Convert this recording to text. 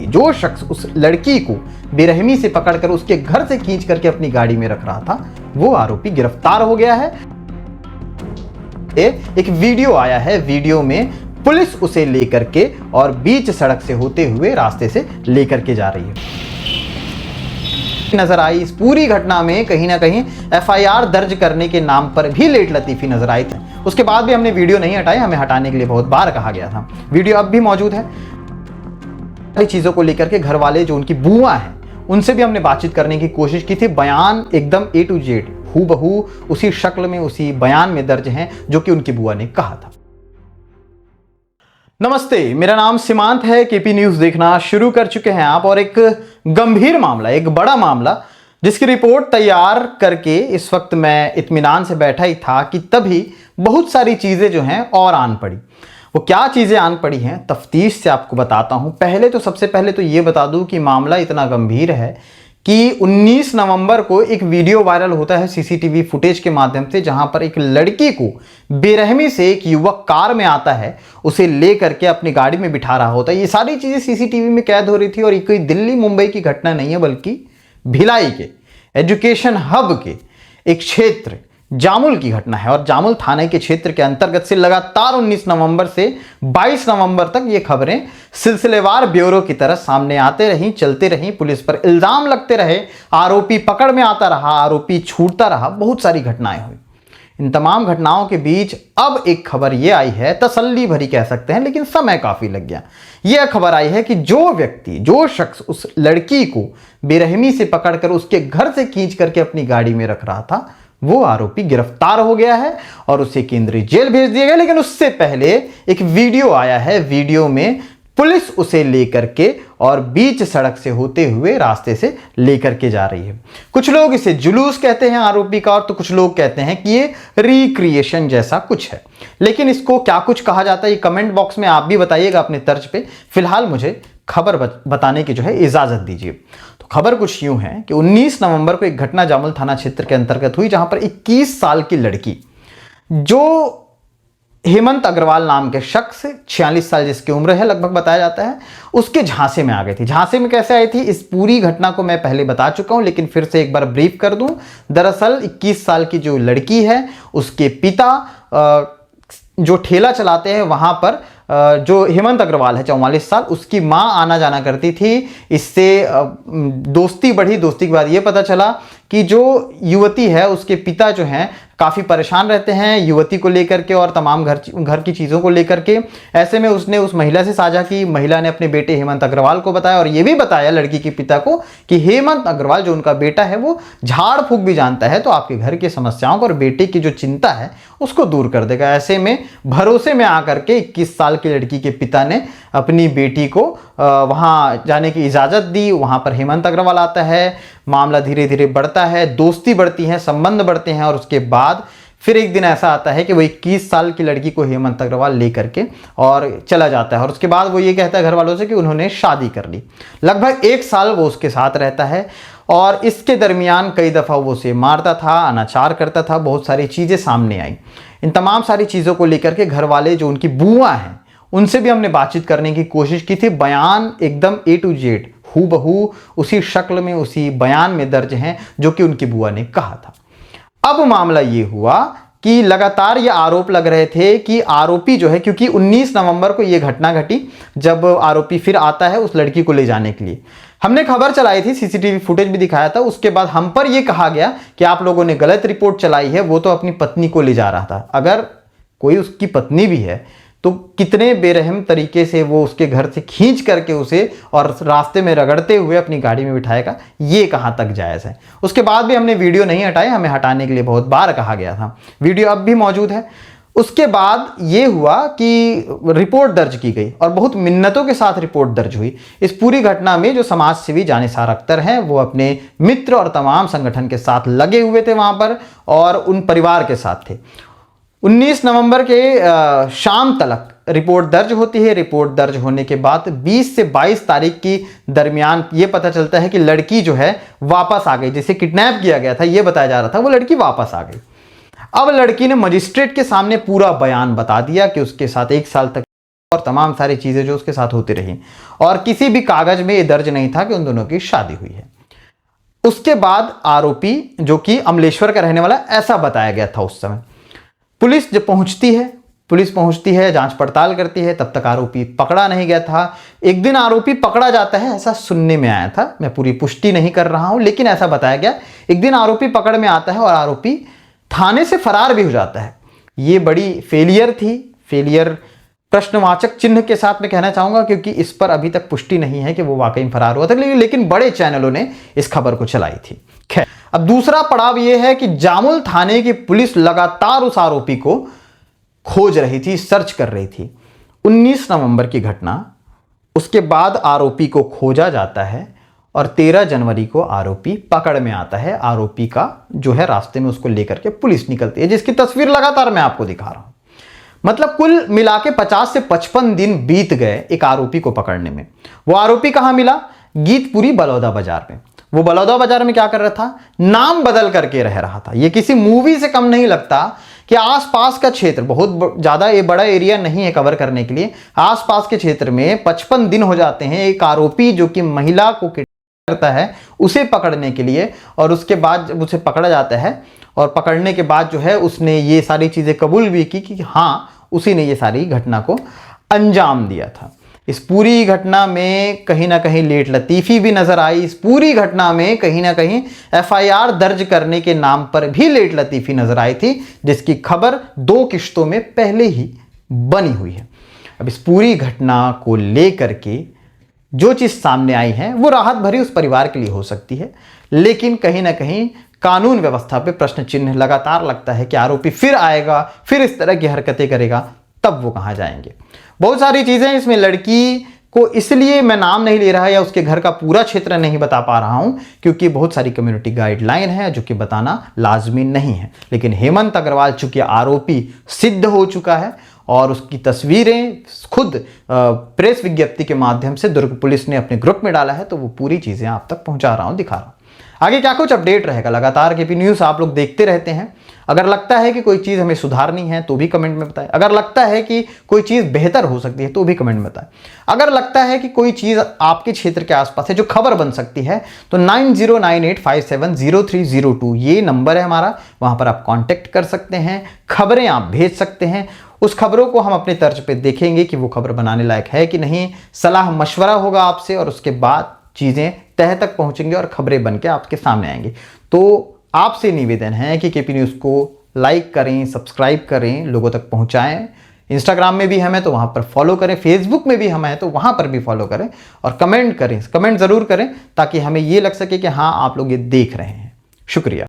जो शख्स उस लड़की को बेरहमी से पकड़कर उसके घर से खींच करके अपनी गाड़ी में रख रहा था, वो आरोपी गिरफ्तार हो गया है। एक वीडियो आया है, वीडियो में पुलिस उसे लेकर के और बीच सड़क से होते हुए रास्ते से लेकर के जा रही है नजर आई। इस पूरी घटना में कहीं ना कहीं एफआईआर दर्ज करने के नाम पर भी लेट लतीफी नजर आई थी। उसके बाद भी हमने वीडियो नहीं हटाई, हमें हटाने के लिए बहुत बार कहा गया था। वीडियो अब भी मौजूद है। चीजों को लेकर के घर वाले जो उनकी बुआ है उनसे भी हमने बातचीत करने की कोशिश की थी। बयान एकदम A to Z हूबहू उसी शक्ल में उसी बयान में दर्ज हैं जो कि उनकी बुआ ने कहा था। नमस्ते, मेरा नाम सीमांत है। केपी न्यूज देखना शुरू कर चुके हैं आप, और एक गंभीर मामला, एक बड़ा मामला जिसकी रिपोर्ट तैयार करके इस वक्त मैं इत्मीनान से बैठा ही था कि तभी बहुत सारी चीजें जो हैं और आन पड़ी। वो क्या चीजें आन पड़ी हैं तफ्तीश से आपको बताता हूं। सबसे पहले तो ये बता दूं कि मामला इतना गंभीर है कि 19 नवंबर को एक वीडियो वायरल होता है सीसीटीवी फुटेज के माध्यम से, जहां पर एक लड़की को बेरहमी से एक युवक कार में आता है, उसे ले करके अपनी गाड़ी में बिठा रहा होता है। ये सारी चीजें सीसीटीवी में कैद हो रही थी और ये कोई दिल्ली मुंबई की घटना नहीं है, बल्कि भिलाई के एजुकेशन हब के एक क्षेत्र जामुल की घटना है। और जामुल थाने के क्षेत्र के अंतर्गत से लगातार 19 नवंबर से 22 नवंबर तक ये खबरें सिलसिलेवार ब्यूरो की तरह सामने आते रहीं, चलते रहीं, पुलिस पर इल्जाम लगते रहे, आरोपी पकड़ में आता रहा, आरोपी छूटता रहा, बहुत सारी घटनाएं हुई। इन तमाम घटनाओं के बीच अब एक खबर यह आई है, तसल्ली भरी कह सकते हैं, लेकिन समय काफी लग गया। यह खबर आई है कि जो शख्स उस लड़की को बेरहमी से पकड़कर उसके घर से खींच करके अपनी गाड़ी में रख रहा था, वो आरोपी गिरफ्तार हो गया है और उसे केंद्रीय जेल भेज दिया गया। लेकिन उससे पहले एक वीडियो आया है, वीडियो में पुलिस उसे लेकर के और बीच सड़क से होते हुए रास्ते से लेकर के जा रही है। कुछ लोग इसे जुलूस कहते हैं आरोपी का, और तो कुछ लोग कहते हैं कि ये रिक्रिएशन जैसा कुछ है। लेकिन इसको क्या कुछ कहा जाता है, ये कमेंट बॉक्स में आप भी बताइएगा अपने तर्ज पे। फिलहाल मुझे खबर बताने की जो है इजाजत दीजिए। तो खबर कुछ यूं है कि 19 नवंबर को एक घटना जामुल थाना क्षेत्र के अंतर्गत हुई, जहां पर 21 साल की लड़की, जो हेमंत अग्रवाल नाम के शख्स, 46 साल जिसकी उम्र है लगभग बताया जाता है, उसके झांसे में आ गई थी। झांसे में कैसे आई थी, इस पूरी घटना को मैं पहले बता चुका हूं, लेकिन फिर से एक बार ब्रीफ कर दूं। दरअसल 21 साल की जो लड़की है, उसके पिता जो ठेला चलाते हैं, वहां पर जो हेमंत अग्रवाल है 44 साल, उसकी मां आना जाना करती थी। इससे दोस्ती बढ़ी। दोस्ती के बाद ये पता चला कि जो युवती है उसके पिता जो हैं काफ़ी परेशान रहते हैं युवती को लेकर के और तमाम घर की चीज़ों को लेकर के। ऐसे में उसने उस महिला से साझा की। महिला ने अपने बेटे हेमंत अग्रवाल को बताया और ये भी बताया लड़की के पिता को कि हेमंत अग्रवाल जो उनका बेटा है वो झाड़ फूंक भी जानता है, तो आपके घर की समस्याओं को और बेटे की जो चिंता है उसको दूर कर देगा। ऐसे में भरोसे में आकर के 21 साल की लड़की के पिता ने अपनी बेटी को वहाँ जाने की इजाज़त दी। वहाँ पर हेमंत अग्रवाल आता है, मामला धीरे धीरे बढ़ता है, दोस्ती बढ़ती है, संबंध बढ़ते हैं और उसके बाद फिर एक दिन ऐसा आता है कि वो 21 साल की लड़की को हेमंत अग्रवाल लेकर के और चला जाता है। और उसके बाद वो ये कहता है घर वालों से कि उन्होंने शादी कर ली। लगभग 1 साल वो उसके साथ रहता है और इसके दरमियान कई दफ़ा वो उसे मारता था, अनाचार करता था, बहुत सारी चीज़ें सामने आई। इन तमाम सारी चीज़ों को लेकर के घर वाले जो उनकी बुआ हैं उनसे भी हमने बातचीत करने की कोशिश की थी। बयान एकदम A to Z हूबहू उसी शक्ल में उसी बयान में दर्ज हैं जो कि उनकी बुआ ने कहा था। अब मामला ये हुआ कि लगातार ये आरोप लग रहे थे कि आरोपी जो है, क्योंकि 19 नवंबर को ये घटना घटी जब आरोपी फिर आता है उस लड़की को ले जाने के लिए। हमने खबर चलाई थी, सीसीटीवी फुटेज भी दिखाया था। उसके बाद हम पर यह कहा गया कि आप लोगों ने गलत रिपोर्ट चलाई है, वो तो अपनी पत्नी को ले जा रहा था। अगर कोई उसकी पत्नी भी है तो कितने बेरहम तरीके से वो उसके घर से खींच करके उसे और रास्ते में रगड़ते हुए अपनी गाड़ी में बिठाएगा, ये कहाँ तक जायज़ है। उसके बाद भी हमने वीडियो नहीं हटाई, हमें हटाने के लिए बहुत बार कहा गया था। वीडियो अब भी मौजूद है। उसके बाद ये हुआ कि रिपोर्ट दर्ज की गई और बहुत मिन्नतों के साथ रिपोर्ट दर्ज हुई। इस पूरी घटना में जो समाज सेवी जानिसार अख्तर हैं वो अपने मित्र और तमाम संगठन के साथ लगे हुए थे वहाँ पर और उन परिवार के साथ थे। 19 नवंबर के शाम तक रिपोर्ट दर्ज होती है। रिपोर्ट दर्ज होने के बाद 20 से 22 तारीख की दरमियान ये पता चलता है कि लड़की जो है वापस आ गई। जिसे किडनैप किया गया था ये बताया जा रहा था, वो लड़की वापस आ गई। अब लड़की ने मजिस्ट्रेट के सामने पूरा बयान बता दिया कि उसके साथ 1 साल तक और तमाम सारी चीजें जो उसके साथ होती रही, और किसी भी कागज में ये दर्ज नहीं था कि उन दोनों की शादी हुई है। उसके बाद आरोपी जो कि अमलेश्वर का रहने वाला ऐसा बताया गया था उस समय। पुलिस जब पहुंचती है, जांच पड़ताल करती है, तब तक आरोपी पकड़ा नहीं गया था। एक दिन आरोपी पकड़ा जाता है, ऐसा सुनने में आया था, मैं पूरी पुष्टि नहीं कर रहा हूं, लेकिन ऐसा बताया गया एक दिन आरोपी पकड़ में आता है और आरोपी थाने से फरार भी हो जाता है। ये बड़ी फेलियर थी, फेलियर प्रश्नवाचक चिन्ह के साथ मैं कहना चाहूंगा, क्योंकि इस पर अभी तक पुष्टि नहीं है कि वो वाकई में फरार हुआ था, लेकिन बड़े चैनलों ने इस खबर को चलाई थी। खैर, अब दूसरा पड़ाव यह है कि जामुल थाने की पुलिस लगातार उस आरोपी को खोज रही थी, सर्च कर रही थी। 19 नवंबर की घटना, उसके बाद आरोपी को खोजा जाता है और 13 जनवरी को आरोपी पकड़ में आता है। आरोपी का जो है रास्ते में उसको लेकर के पुलिस निकलती है, जिसकी तस्वीर लगातार मैं आपको दिखा रहा हूं। मतलब कुल मिला के 50 से 55 दिन बीत गए एक आरोपी को पकड़ने में। वो आरोपी कहां मिला? गीतपुरी बलौदा बाजार में। वो बलौदा बाजार में क्या कर रहा था? नाम बदल करके रह रहा था। ये किसी मूवी से कम नहीं लगता कि आसपास का क्षेत्र, बहुत ज्यादा ये बड़ा एरिया नहीं है कवर करने के लिए, आसपास के क्षेत्र में 55 दिन हो जाते हैं एक आरोपी जो कि महिला को करता है उसे पकड़ने के लिए, और उसके बाद जब उसे पकड़ा जाता है और पकड़ने के बाद जो है उसने ये सारी चीजें कबूल भी की कि हाँ, उसी ने ये सारी घटना को अंजाम दिया था। इस पूरी घटना में कहीं ना कहीं लेट लतीफ़ी भी नजर आई। इस पूरी घटना में कहीं ना कहीं एफआईआर दर्ज करने के नाम पर भी लेट लतीफ़ी नजर आई थी, जिसकी खबर 2 किश्तों में पहले ही बनी हुई है। अब इस पूरी घटना को लेकर के जो चीज सामने आई है वो राहत भरी उस परिवार के लिए हो सकती है, लेकिन कहीं ना कहीं कानून व्यवस्था पे प्रश्न चिन्ह लगातार लगता है कि आरोपी फिर आएगा, फिर इस तरह की हरकतें करेगा, तब वो कहां जाएंगे। बहुत सारी चीजें इसमें, लड़की को इसलिए मैं नाम नहीं ले रहा या उसके घर का पूरा क्षेत्र नहीं बता पा रहा हूं क्योंकि बहुत सारी कम्युनिटी गाइडलाइन है जो कि बताना लाजमी नहीं है। लेकिन हेमंत अग्रवाल चूंकि आरोपी सिद्ध हो चुका है और उसकी तस्वीरें खुद प्रेस विज्ञप्ति के माध्यम से दुर्ग पुलिस ने अपने ग्रुप में डाला है, तो वो पूरी चीजें आप तक पहुंचा रहा हूं, दिखा रहा हूं। आगे क्या कुछ अपडेट रहेगा, लगातार केपी न्यूज़ आप लोग देखते रहते हैं। अगर लगता है कि कोई चीज़ हमें सुधारनी है तो भी कमेंट में बताएं। अगर लगता है कि कोई चीज़ बेहतर हो सकती है तो भी कमेंट में बताएं। अगर लगता है कि कोई चीज़ आपके क्षेत्र के आसपास है जो खबर बन सकती है तो 9098570302 ये नंबर है हमारा, वहाँ पर आप कॉन्टेक्ट कर सकते हैं, खबरें आप भेज सकते हैं। उस खबरों को हम अपने तर्ज पे देखेंगे कि वो खबर बनाने लायक है कि नहीं, सलाह मशवरा होगा आपसे और उसके बाद चीज़ें तह तक पहुंचेंगी और खबरें बन के आपके सामने आएंगी। तो आपसे निवेदन है कि केपी न्यूज़ को लाइक करें, सब्सक्राइब करें, लोगों तक पहुंचाएं। इंस्टाग्राम में भी हमें तो वहां पर फॉलो करें, फेसबुक में भी हमें तो वहां पर भी फॉलो करें और कमेंट करें, कमेंट ज़रूर करें ताकि हमें ये लग सके कि हाँ आप लोग ये देख रहे हैं। शुक्रिया।